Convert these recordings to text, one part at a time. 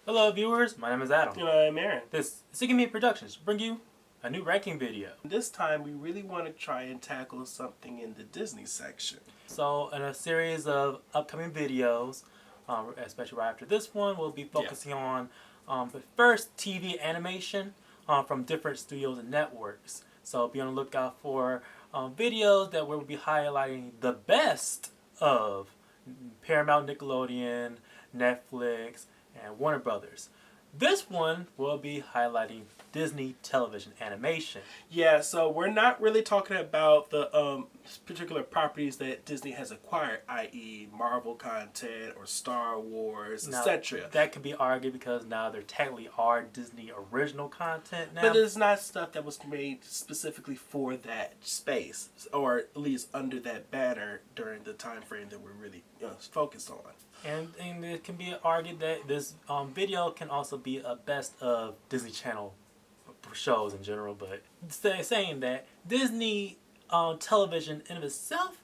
Hello viewers, my name is Adam. And I'm Aaron. This is Me Productions bring you a new ranking video. This time we really want to try and tackle something in the Disney section. So in a series of upcoming videos, especially right after this one, we'll be focusing on the first TV animation from different studios and networks. So be on the lookout for videos that will be highlighting the best of Paramount, Nickelodeon, Netflix, and Warner Brothers. This one will be highlighting Disney television animation. Yeah, so we're not really talking about the particular properties that Disney has acquired, i.e. Marvel content or Star Wars, etc. That could be argued because now there technically are Disney original content now. But it's not stuff that was made specifically for that space, or at least under that banner during the time frame that we're really focused on. And it can be argued that this video can also be a best of Disney Channel shows in general, but saying that Disney television in of itself,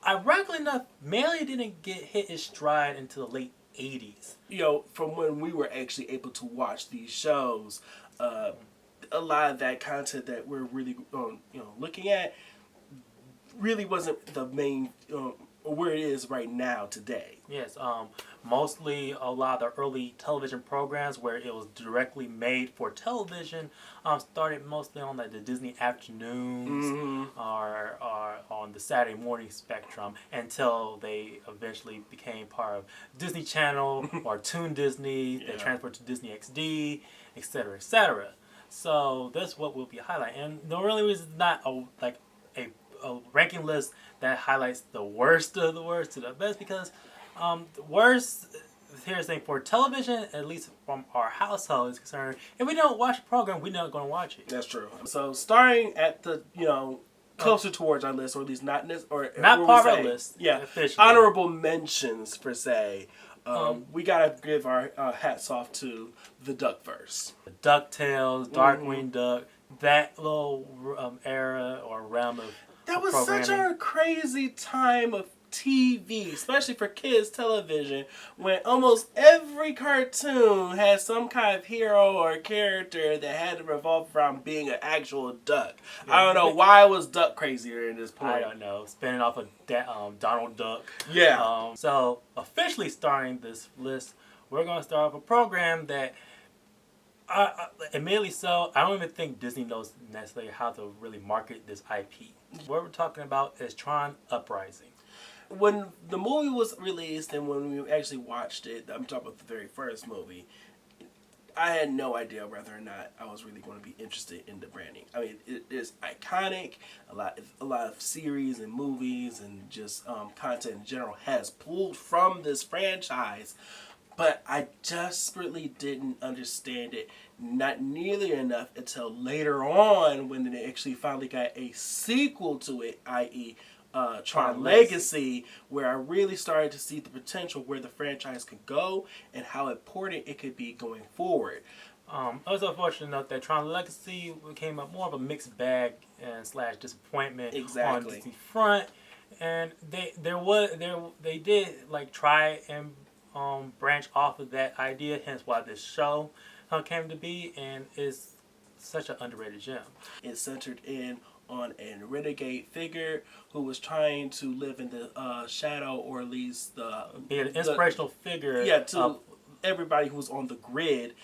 ironically enough, mainly didn't get hit its stride until the late 80s. From when we were actually able to watch these shows, a lot of that content that we're really looking at really wasn't the main where it is right now today. Yes, mostly a lot of the early television programs where it was directly made for television started mostly on the Disney afternoons or on the Saturday morning spectrum until they eventually became part of Disney Channel or Toon Disney. They transferred to Disney XD, etc., etc. So that's what we'll be highlighting. And the only reason it's not a ranking list that highlights the worst of the worst to the best, because the worst, here's the thing, for television, at least from our household is concerned, if we don't watch a program, we're not going to watch it. That's true. So starting at the closer towards our list, or at least not part of our list. Yeah, officially. Honorable mentions per se. We gotta give our hats off to the Duckverse. The DuckTales, Darkwing Duck, that little era or realm of that was such a crazy time of TV, especially for kids television, when almost every cartoon had some kind of hero or character that had to revolve around being an actual duck. Yeah. I don't know why was Duck crazier in this point. I don't know. Spinning off of Donald Duck. Yeah. So officially starting this list, we're going to start off a program that admittedly so, I don't even think Disney knows necessarily how to really market this IP. What we're talking about is Tron Uprising. When the movie was released and when we actually watched it, I'm talking about the very first movie, I had no idea whether or not I was really going to be interested in the branding. I mean, it is iconic. A lot of series and movies and just content in general has pulled from this franchise. But I desperately didn't understand it, not nearly enough until later on when they actually finally got a sequel to it, i.e. Tron Legacy, where I really started to see the potential where the franchise could go and how important it could be going forward. I was unfortunate enough that Tron Legacy became more of a mixed bag and / disappointment on Disney front, and they did like try and branch off of that idea, hence why this show came to be, and is such an underrated gem. It centered in on a renegade figure who was trying to live in the shadow, or at least an inspirational figure. Yeah, to everybody who was on the grid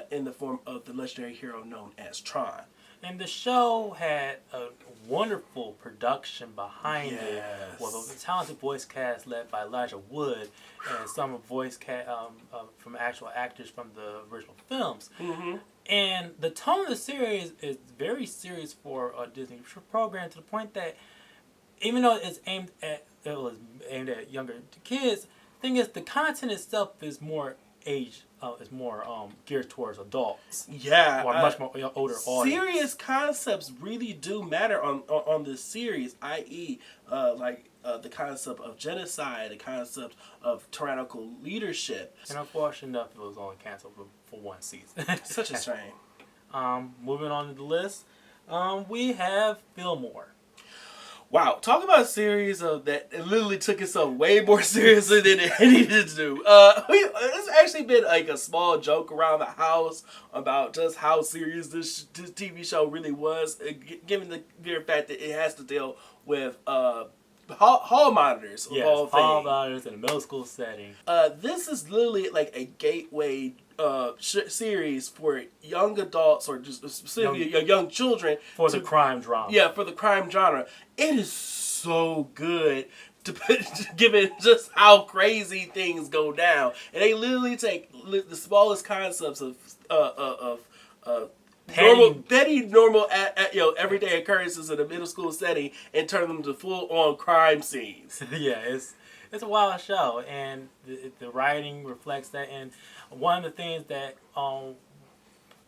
in the form of the legendary hero known as Tron. And the show had a wonderful production behind it, with a talented voice cast led by Elijah Wood and some voice cast from actual actors from the original films. And the tone of the series is very serious for a Disney program, to the point that even though it was aimed at younger kids, the thing is the content itself is more geared towards adults. Yeah, or much more older audience. Serious concepts really do matter on this series, i.e., the concept of genocide, the concept of tyrannical leadership. And unfortunately enough, it was only canceled for one season. Such a shame. Moving on to the list, we have Fillmore. Wow, talk about a series of that it literally took itself way more seriously than it needed to do. It's actually been like a small joke around the house about just how serious this TV show really was, given the mere fact that it has to deal with hall monitors of all things. Hall monitors in a middle school setting. This is literally like a gateway series for young adults or just specifically young children For the crime drama. Yeah, for the crime genre. It is so good given just how crazy things go down, and they literally take the smallest concepts of normal everyday occurrences in a middle school setting and turn them to full on crime scenes. Yeah, it's a wild show, and the writing reflects that. And one of the things that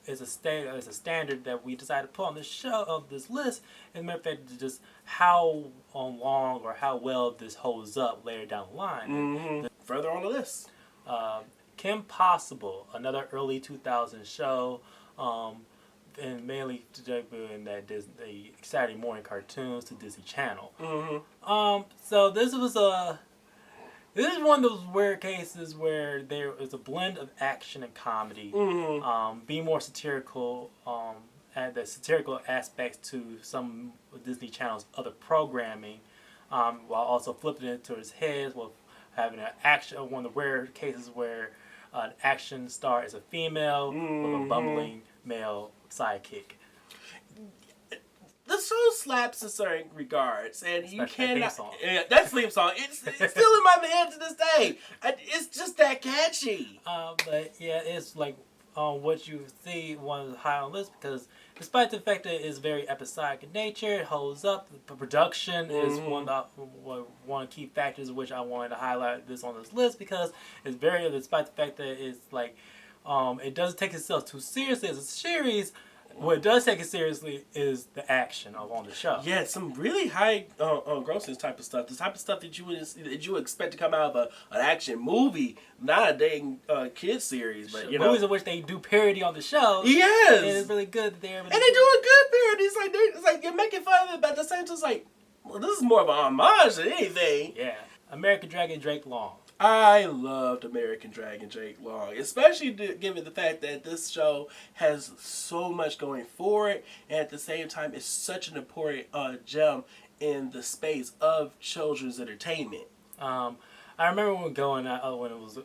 is a standard that we decided to put on this show of this list, as a matter of fact, just how long or how well this holds up later down the line. Mm-hmm. Further on the list, Kim Possible, another early 2000s show, and mainly debuting that Disney Saturday morning cartoons to Disney Channel. Mm-hmm. So this is one of those rare cases where there is a blend of action and comedy, Mm-hmm. being more satirical, add the satirical aspects to some of Disney Channel's other programming, while also flipping it to its head with having an action. One of the rare cases where an action star is a female with a bumbling male sidekick. The show slaps in certain regards, and you cannot. That theme song. It's still in my head to this day. It's just that catchy. But yeah, it's like what you see one of the high on the list, because despite the fact that it's very episodic in nature, it holds up. The production is one of the key factors which I wanted to highlight this on this list, because it's very, despite the fact that it's like it doesn't take itself too seriously as a series. What does take it seriously is the action on the show. Yeah, some really high grossing type of stuff. The type of stuff that you would expect to come out of an action movie, not a dang kids series. But movies in which they do parody on the show. Yes, and it's really good there. And they do a good parody. It's like you're making fun of it, but at the same time, it's like, well, this is more of an homage than anything. Yeah, American Dragon Drake Long. I loved American Dragon Jake Long, especially given the fact that this show has so much going for it, and at the same time, it's such an important gem in the space of children's entertainment. I remember when it was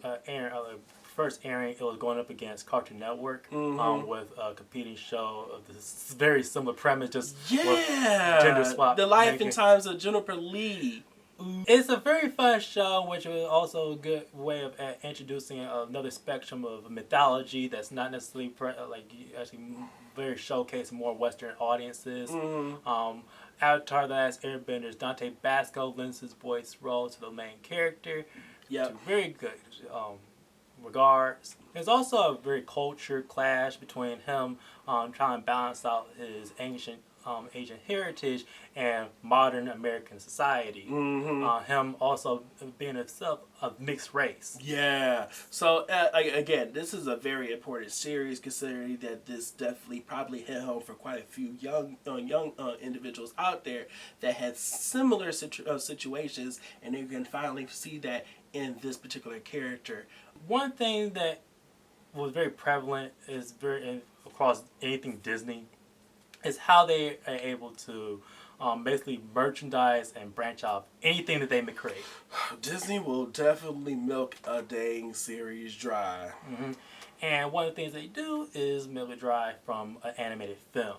first airing, it was going up against Cartoon Network with a competing show of this very similar premise, just with gender swap. The Life and Times of Jennifer Lee. It's a very fun show, which was also a good way of introducing another spectrum of mythology that's not necessarily actually very showcasing more Western audiences. Avatar: The Last Airbenders, Dante Basco lends his voice role to the main character. Yeah, very good regards. There's also a very culture clash between him trying to balance out his ancient Asian heritage and modern American society. Him also being himself a mixed race. Yeah. So again, this is a very important series, considering that this definitely probably hit home for quite a few young individuals out there that had similar situations, and you can finally see that in this particular character. One thing that was very prevalent is across anything Disney is how they are able to basically merchandise and branch out anything that they may create. Disney will definitely milk a dang series dry. And one of the things they do is milk it dry from an animated film.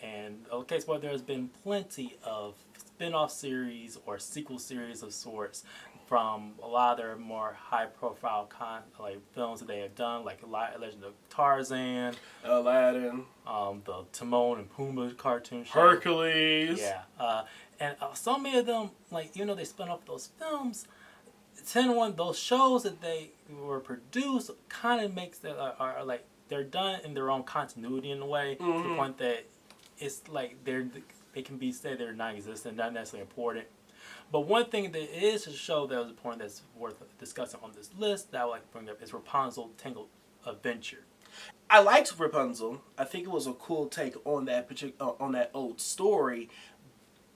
And a case where there's been plenty of spin-off series or sequel series of sorts from a lot of their more high-profile films that they have done, like Legend of Tarzan, Aladdin, the Timon and Pumbaa cartoon show, Hercules. Yeah, and so many of them, they spin off those films. 10-1, those shows that they were produced kind of makes that are they're done in their own continuity in a way, to the point that it's like they can be said they're non-existent, not necessarily important. But one thing that is a show that was important that's worth discussing on this list that I would like to bring up is Rapunzel Tangled Adventure. I liked Rapunzel. I think it was a cool take on that old story.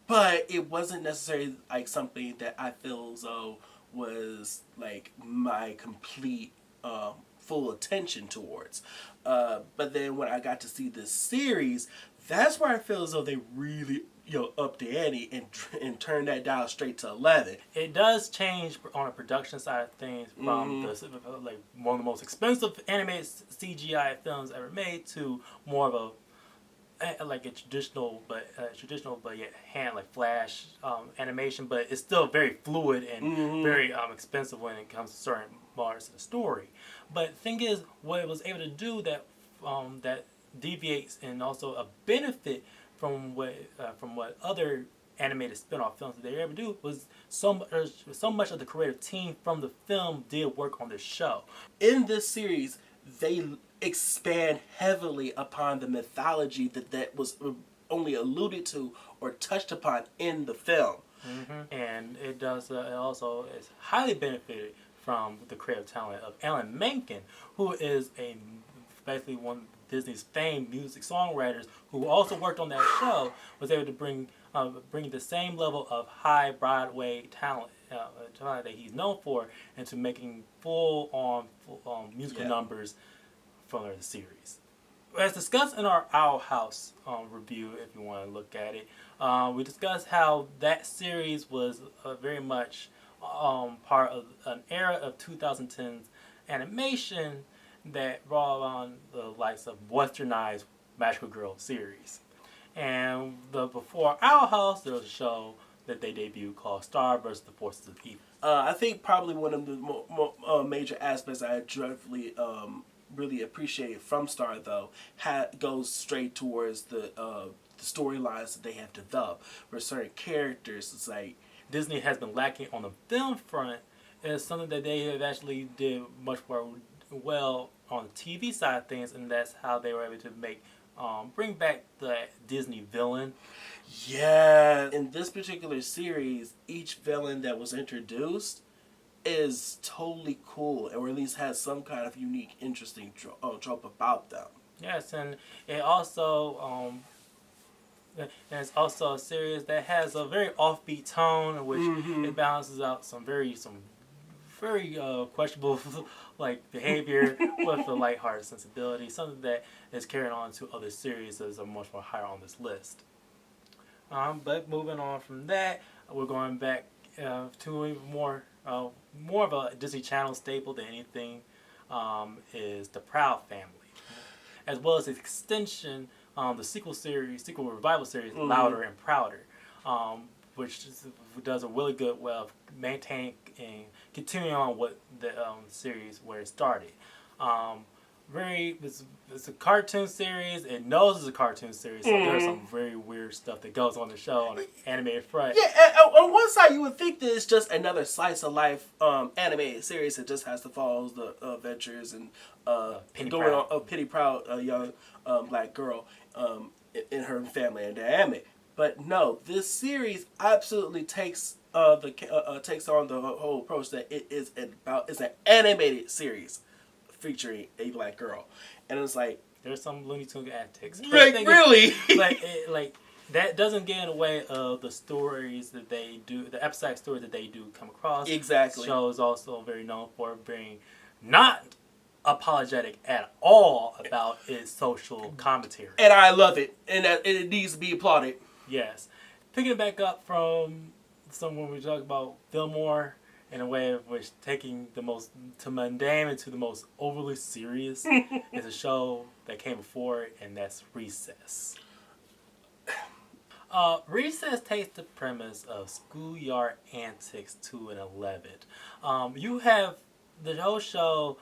but it wasn't necessarily like something that I feel as though was like my complete full attention towards. But then when I got to see this series, that's where I feel as though they really up the ante and turn that dial straight to 11. It does change on a production side of things from the like one of the most expensive animated CGI films ever made to more of a like a traditional but yet hand like flash animation, but it's still very fluid and very expensive when it comes to certain parts of the story. But the thing is, what it was able to do that that deviates and also a benefit from what other animated spin-off films that they were able to do was so much of the creative team from the film did work on the show. In this series, they expand heavily upon the mythology that was only alluded to or touched upon in the film. And it does it also is highly benefited from the creative talent of Alan Menken, who is basically one of Disney's famed music songwriters who also worked on that show, was able to bring the same level of high Broadway talent that he's known for into making full on musical numbers from the series. As discussed in our Owl House review, if you want to look at it, we discussed how that series was very much part of an era of 2010's animation that brought on the likes of westernized Magical Girl series. And before Owl House, there was a show that they debuted called Star vs. the Forces of Evil. I think probably one of the major aspects I dreadfully really appreciate from Star, though, goes straight towards the storylines that they have developed. For certain characters, it's like Disney has been lacking on the film front. It's something that they have actually did much more well on the TV side of things, and that's how they were able to bring back the Disney villain. Yeah, in this particular series, each villain that was introduced is totally cool, or at least has some kind of unique, interesting trope about them. Yes, and it also it's also a series that has a very offbeat tone, which it balances out some very questionable like behavior with a lighthearted sensibility, something that is carried on to other series that are much more higher on this list. But moving on from that, we're going back to even more of a Disney Channel staple than anything is the Proud Family, as well as its extension, the sequel revival series, Louder and Prouder, which does a really good way of maintaining and continuing on what the series where it started. It's a cartoon series. It knows it's a cartoon series, so there's some very weird stuff that goes on the show on an animated front. Yeah, on one side you would think that it's just another slice of life animated series that just has to follow the adventures and Penny Proud, a young black girl in her family and dynamic. But no, this series absolutely takes on the whole approach that it's an animated series featuring a black girl, and it's like there's some Looney Tunes antics. Like really, like that doesn't get in the way of the stories that they do, the episodic stories that they do come across. Exactly. The show is also very known for being not apologetic at all about its social commentary, and I love it, and that it needs to be applauded. Yes, picking it back up from when we talk about Fillmore, in a way of which taking the most mundane into the most overly serious is a show that came before it, and that's Recess. Recess takes the premise of schoolyard antics to an 11. You have the whole show,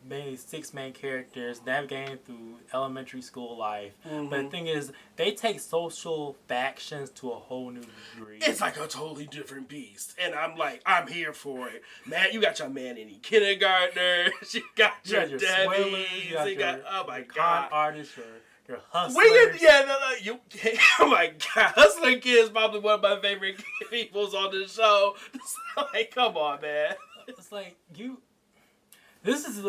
mainly 6 main characters navigating through elementary school life. But the thing is, they take social factions to a whole new degree. It's like a totally different beast, and I'm here for it, man. You got your man in kindergartners, you got your Debbie, you got oh my god, con artists, your hustlers. Oh my god, Hustling Kid is probably one of my favorite peoples on the show. It's like, come on, man. It's like This is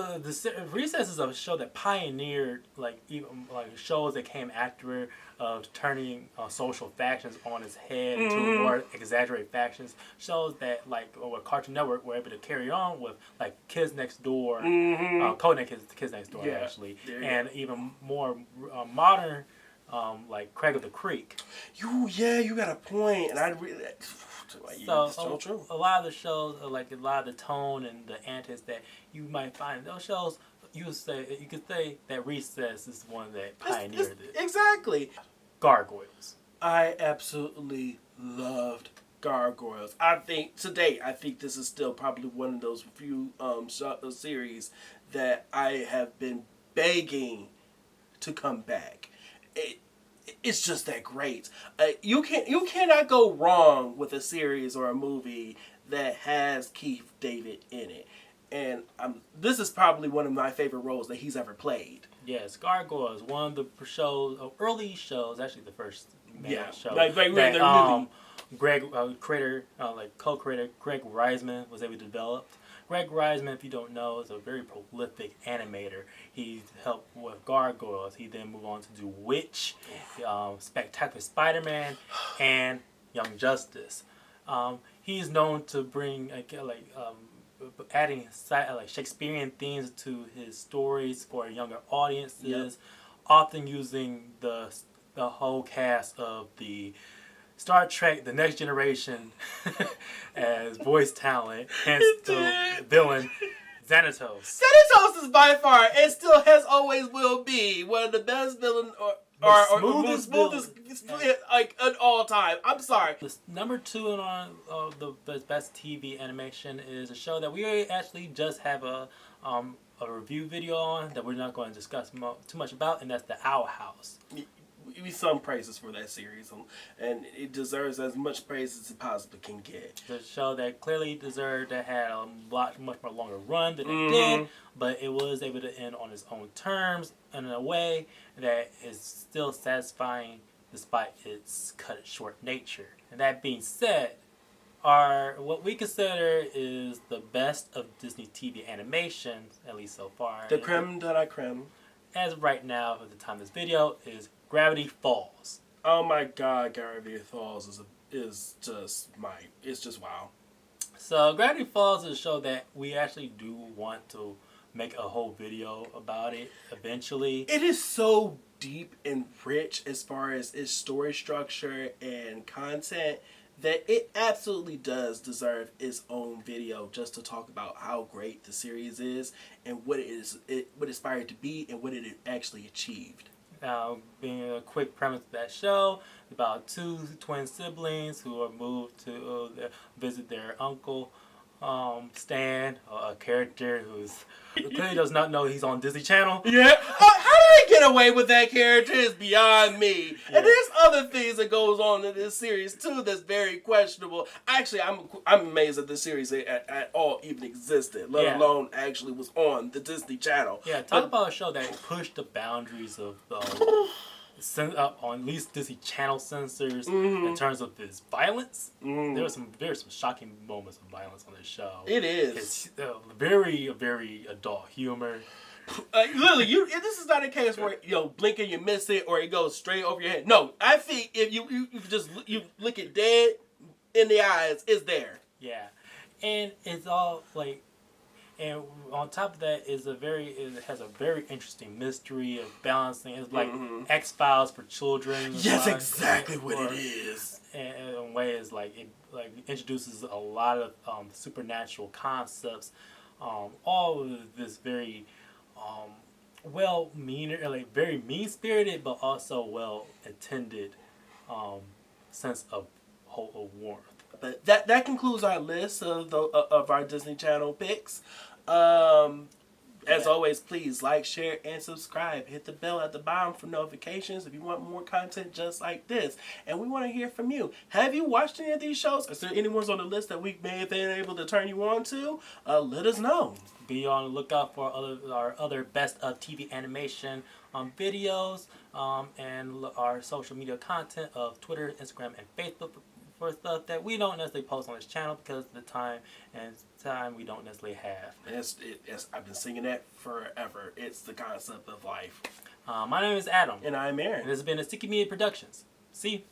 Recess is a show that pioneered like even like shows that came after it of turning social factions on its head into more exaggerated factions. Shows that like what Cartoon Network were able to carry on with like Kids Next Door, Codename Kids Next Door actually, and even more modern like Craig of the Creek. You got a point, and I really. So a lot of the shows, like a lot of the tone and the antics that you might find in those shows, you could say that Recess is one that pioneered it. Exactly. Gargoyles. I absolutely loved Gargoyles. I think this is still probably one of those few series that I have been begging to come back. It's just that great. You cannot go wrong with a series or a movie that has Keith David in it, and this is probably one of my favorite roles that he's ever played. Yes, Gargoyles, one of the early shows, actually the first show. Greg co-creator Greg Reisman was able to develop. Greg Reisman, if you don't know, is a very prolific animator. He helped with Gargoyles. He then moved on to do Witch, Spectacular Spider-Man, and Young Justice. He's known to bring adding Shakespearean themes to his stories for younger audiences, often using the whole cast of the Star Trek: The Next Generation as voice talent, hence the villain Xanatos. Xanatos is by far and still has always will be one of the best villains or smoothest like at all time. I'm sorry. The number 2 on the best TV animation is a show that we actually just have a review video on that we're not going to discuss too much about, and that's the Owl House. We sung praises for that series, and it deserves as much praise as it possibly can get. The show that clearly deserved that had a much more longer run than it did, but it was able to end on its own terms and in a way that is still satisfying despite its cut short nature. And that being said, what we consider is the best of Disney TV animation, at least so far. The creme de la creme. As of right now, at the time of this video, is Gravity Falls. Oh my God, Gravity Falls is just wow. So Gravity Falls is a show that we actually do want to make a whole video about it eventually. It is so deep and rich as far as its story structure and content that it absolutely does deserve its own video just to talk about how great the series is and what it aspired to be and what it actually achieved. Now, being a quick premise of that show, about 2 twin siblings who are moved to visit their uncle, Stan, a character who's clearly does not know he's on Disney Channel. Yeah, how did they get away with that character is beyond me. Yeah. And there's other things that goes on in this series too that's very questionable. Actually, I'm amazed that this series at all even existed, let alone actually was on the Disney Channel. Yeah, talk about a show that pushed the boundaries of on at least Disney Channel censors in terms of its violence. There were some shocking moments of violence on this show. It is. It's very adult humor. Literally, this is not a case where blink and you miss it or it goes straight over your head. No, I think if you just look it dead in the eyes, it's there. Yeah, and it's all like. And on top of that it has a very interesting mystery of balancing. It's like X-Files for children. Yes, exactly what it is. And in ways like it introduces a lot of supernatural concepts. All of this very very mean-spirited, but also well-intended sense of warmth. But that concludes our list of our Disney Channel picks. As always, please like, share, and subscribe. Hit the bell at the bottom for notifications if you want more content just like this. And we want to hear from you. Have you watched any of these shows? Is there any ones on the list that we may have been able to turn you on to? Let us know. Be on the lookout for our other best of TV animation videos and our social media content of Twitter, Instagram, and for stuff that we don't necessarily post on this channel because of the time we don't necessarily have. I've been singing that forever. It's the concept of life. My name is Adam. And I'm Aaron. And this has been a Sticky Media Productions. See?